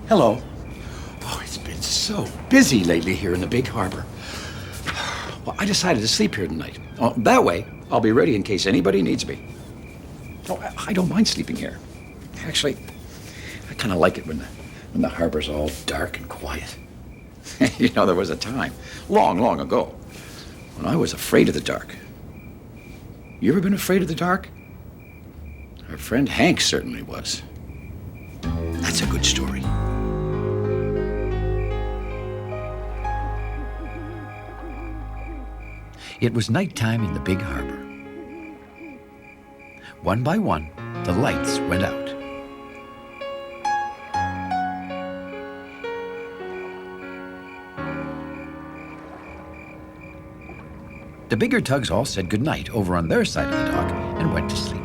Hello. Oh, it's been so busy lately here in the big harbor. Well, I decided to sleep here tonight. Oh, that way, I'll be ready in case anybody needs me. Oh, I don't mind sleeping here. Actually, I kind of like it when the harbor's all dark and quiet. You know, there was a time, long, long ago, when I was afraid of the dark. You ever been afraid of the dark? Our friend Hank certainly was. That's a good story. It was nighttime in the big harbor. One by one, the lights went out. The bigger tugs all said goodnight over on their side of the dock and went to sleep.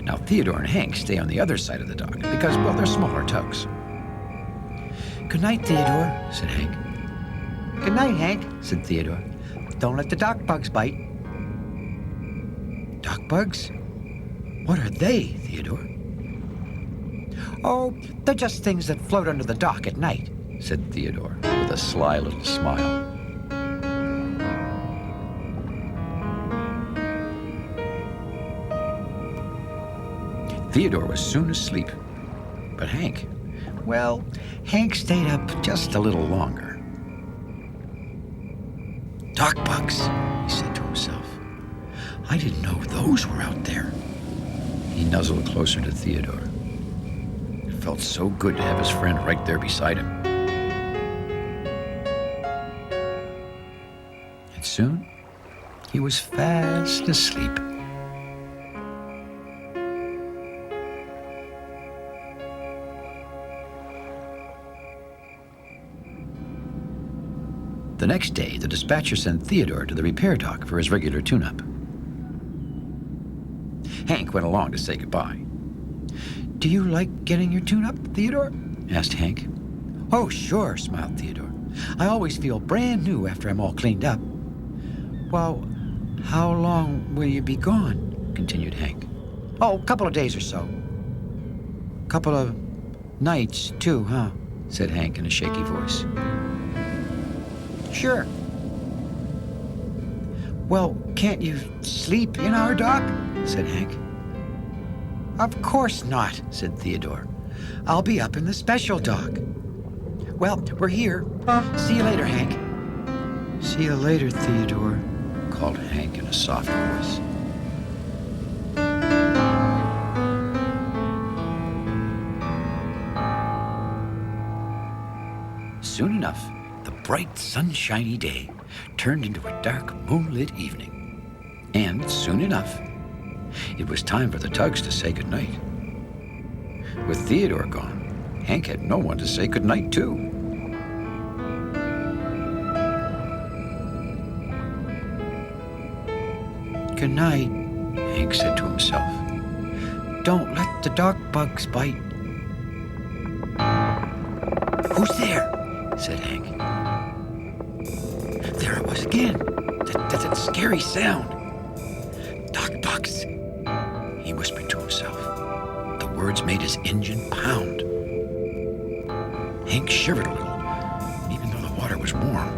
Now Theodore and Hank stay on the other side of the dock because, well, they're smaller tugs. "Good night, Theodore," said Hank. "Good night, Hank," said Theodore. "Don't let the dock bugs bite." "Dock bugs? What are they, Theodore?" "Oh, they're just things that float under the dock at night," said Theodore with a sly little smile. Theodore was soon asleep, but Hank stayed up just a little longer. "Dock bugs," he said to himself. "I didn't know those were out there." He nuzzled closer to Theodore. It felt so good to have his friend right there beside him. And soon, he was fast asleep. The next day, the dispatcher sent Theodore to the repair dock for his regular tune-up. Hank went along to say goodbye. "Do you like getting your tune-up, Theodore?" asked Hank. "Oh, sure," smiled Theodore. "I always feel brand new after I'm all cleaned up." "Well, how long will you be gone?" continued Hank. "Oh, a couple of days or so." "Couple of nights, too, huh?" said Hank in a shaky voice. "Sure." "Well, can't you sleep in our dock?" said Hank. "Of course not," said Theodore. "I'll be up in the special dock." "Well, we're here. See you later, Hank." "See you later, Theodore," called Hank in a soft voice. Soon enough, the bright, sunshiny day turned into a dark, moonlit evening. And soon enough, it was time for the tugs to say goodnight. With Theodore gone, Hank had no one to say goodnight to. "Good night," Hank said to himself. "Don't let the dock bugs bite." "Who's there?" said Hank. There it was again, that scary sound. "Dock bugs," he whispered to himself. The words made his engine pound. Hank shivered a little, even though the water was warm.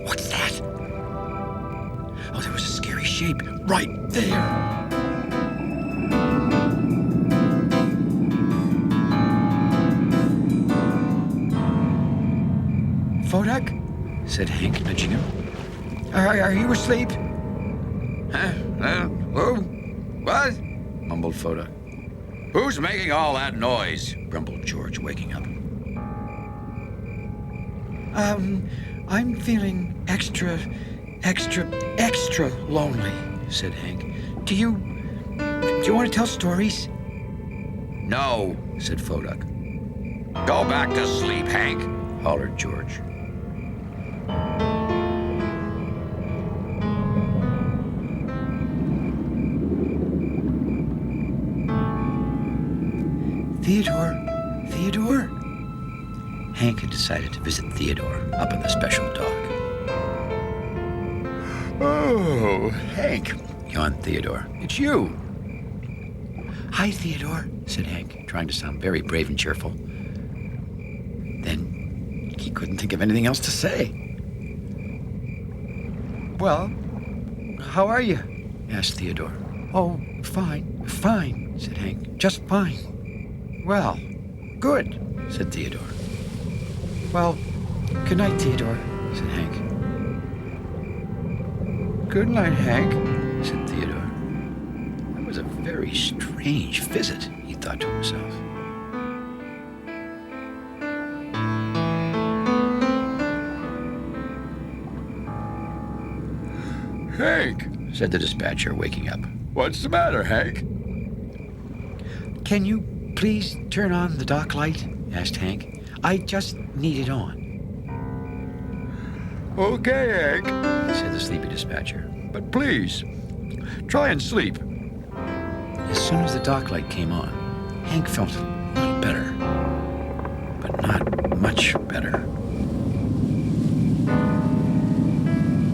"What's that?" Oh, there was a scary shape right there. "Fodak?" said Hank, nudging him. Are you asleep?" Who? What? mumbled Fodak. Who's making all that noise? Grumbled George, waking up. I'm feeling extra lonely," said Hank. Do you want to tell stories?" No, said Fodak. go back to sleep, Hank. Hollered George. Theodore? Hank had decided to visit Theodore up in the special dock. Oh, Hank, yawned Theodore. It's you. "Hi, Theodore," said Hank, trying to sound very brave and cheerful. Then he couldn't think of anything else to say. "Well, how are you?" asked Theodore. "Oh, fine," said Hank. "Just fine." "Well, good," said Theodore. "Well, good night, Theodore," said Hank. "Good night, Hank," said Theodore. That was a very strange visit, he thought to himself. Hank, Said the dispatcher, waking up. what's the matter, Hank? "Can you please turn on the dock light?" asked Hank. "I just need it on," Okay, Hank. said the sleepy dispatcher. But please, try and sleep. As soon as the dock light came on, Hank felt a little better, but not much better.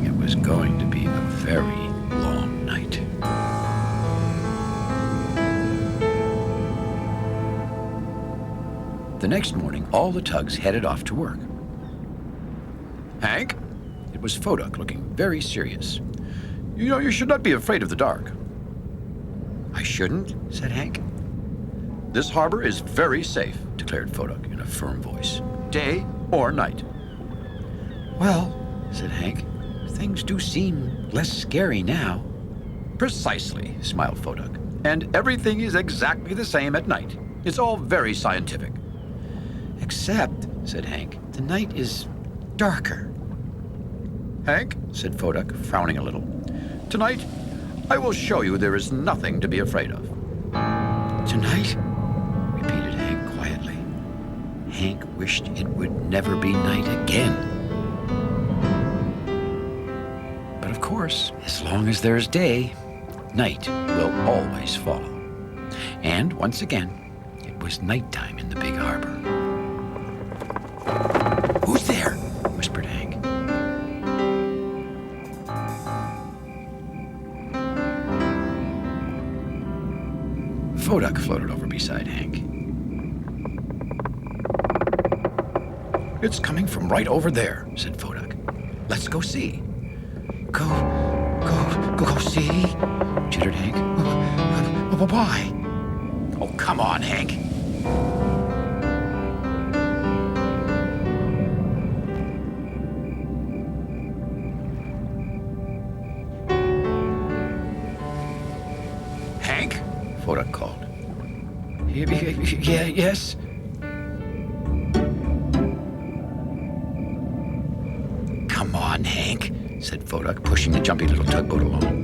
It was going to be a very long night. The next morning, all the tugs headed off to work. Hank, It was Foduck, looking very serious. you know you should not be afraid of the dark. "I shouldn't," said Hank. This harbor is very safe, Declared Foduck in a firm voice. day or night. "Well," said Hank, "things do seem less scary now." Precisely. Smiled Foduck. And everything is exactly the same at night. It's all very scientific. "Except," said Hank, "the night is darker." Hank, Said Foduck, frowning a little. tonight I will show you there is nothing to be afraid of. "Tonight?" repeated Hank quietly. Hank wished it would never be night again. But of course, as long as there's day, night will always follow. And once again, it was nighttime in the big harbor. "Who's there?" whispered Hank. Foduck floated over beside Hank. It's coming from right over there. Said Foduck. Let's go see. Go see? Chittered Hank. Why? Oh, come on, Hank. Hank? Foduck called. Yeah, yes? Come on, Hank. Said Foduck, pushing the jumpy little tugboat along.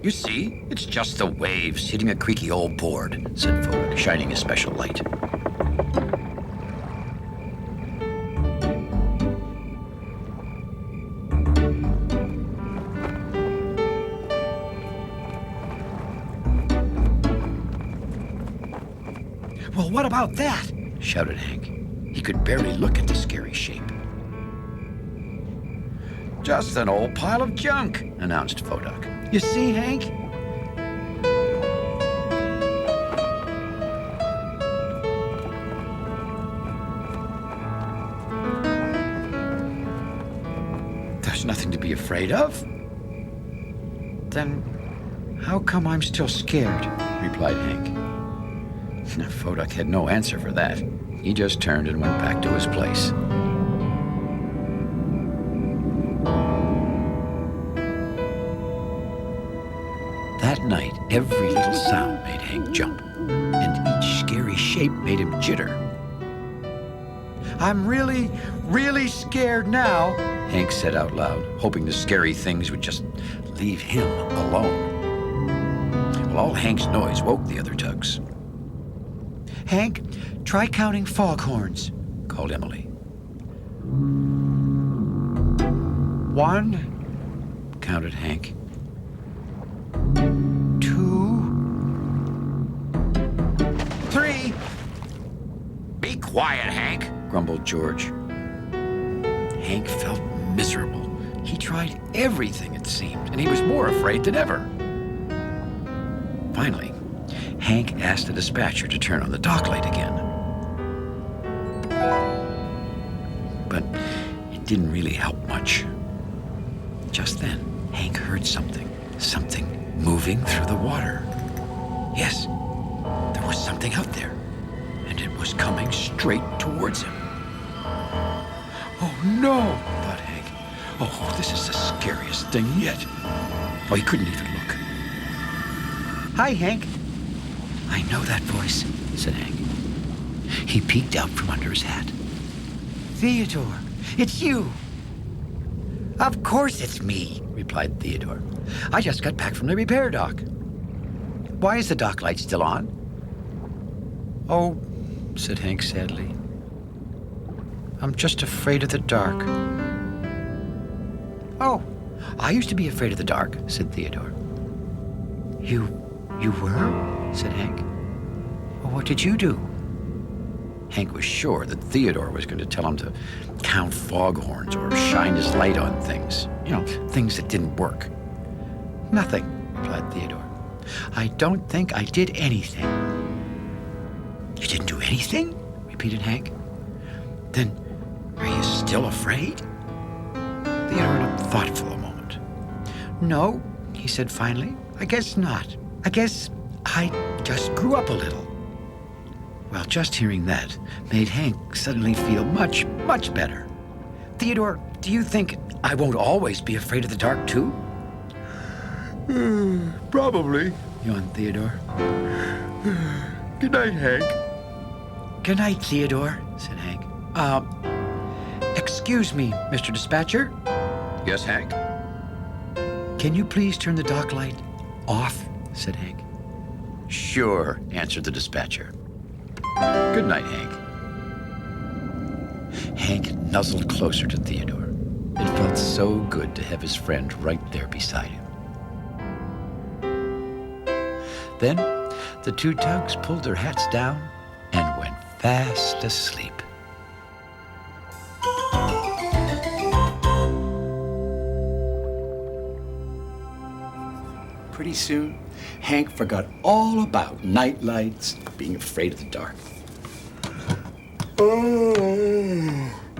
You see, it's just the waves hitting a creaky old board. Said Foduck, shining a special light. Well, what about that? Shouted Hank. He could barely look at the scary shape. Just an old pile of junk. Announced Foduck. You see, Hank? There's nothing to be afraid of. Then how come I'm still scared? Replied Hank. Foduck had no answer for that. He just turned and went back to his place. That night, every little sound made Hank jump, and each scary shape made him jitter. I'm really, really scared now. Hank said out loud, hoping the scary things would just leave him alone. Well, all Hank's noise woke the other tugs. "Hank, try counting foghorns," called Emily. "1," counted Hank. 2, 3, Be quiet, Hank. grumbled George. Hank felt miserable, He tried everything, it seemed, and he was more afraid than ever. Finally, Hank asked the dispatcher to turn on the dock light again. But it didn't really help much. Just then, Hank heard something moving through the water. Yes, there was something out there, and it was coming straight towards him. Oh no, thought Hank. Oh, this is the scariest thing yet. Oh, he couldn't even look. Hi, Hank. I know that voice, said Hank. He peeked out from under his hat. Theodore, it's you. Of course it's me, replied Theodore. I just got back from the repair dock. Why is the dock light still on? Oh, said Hank sadly. I'm just afraid of the dark. Oh, I used to be afraid of the dark, said Theodore. You were? Said Hank. Well, what did you do? Hank was sure that Theodore was going to tell him to count foghorns or shine his light on things. You know, things that didn't work. Nothing, replied Theodore. I don't think I did anything. You didn't do anything? Repeated Hank. Then, are you still afraid? Theodore thought for a moment. No, he said finally. I guess not. I guess I just grew up a little. Well, just hearing that made Hank suddenly feel much, much better. Theodore, do you think I won't always be afraid of the dark, too? Probably. Yawned Theodore. Good night, Hank. Good night, Theodore, said Hank. Excuse me, Mr. Dispatcher. Yes, Hank? Can you please turn the dock light off? Said Hank. Sure, answered the dispatcher. Good night, Hank. Hank nuzzled closer to Theodore. It felt so good to have his friend right there beside him. Then the two tugs pulled their hats down and went fast asleep. Pretty soon, Hank forgot all about night lights, being afraid of the dark.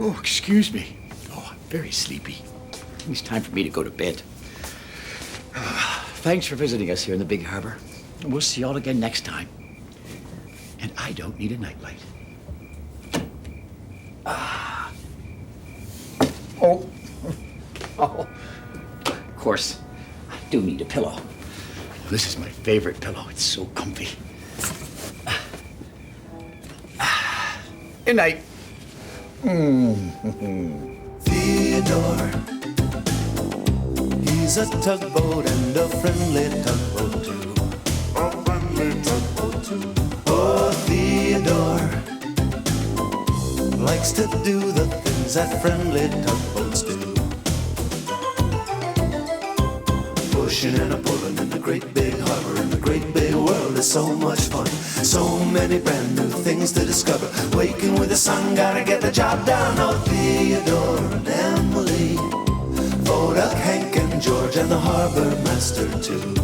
Oh, excuse me. Oh, I'm very sleepy. It's time for me to go to bed. Thanks for visiting us here in the Big Harbor. We'll see you all again next time. And I don't need a nightlight. Oh. Of course, I do need a pillow. This is my favorite pillow. It's so comfy. Good night. Theodore, he's a tugboat and a friendly tugboat too. A friendly tugboat too. Oh, Theodore likes to do the things that friendly tugboats do. Pushing and a pulling in the great big harbor, in the great big world is so much fun. So many brand new things to discover. Waking with the sun, gotta get the job done. Oh, Theodore and Emily, Vodak, Hank and George, and the harbor master too.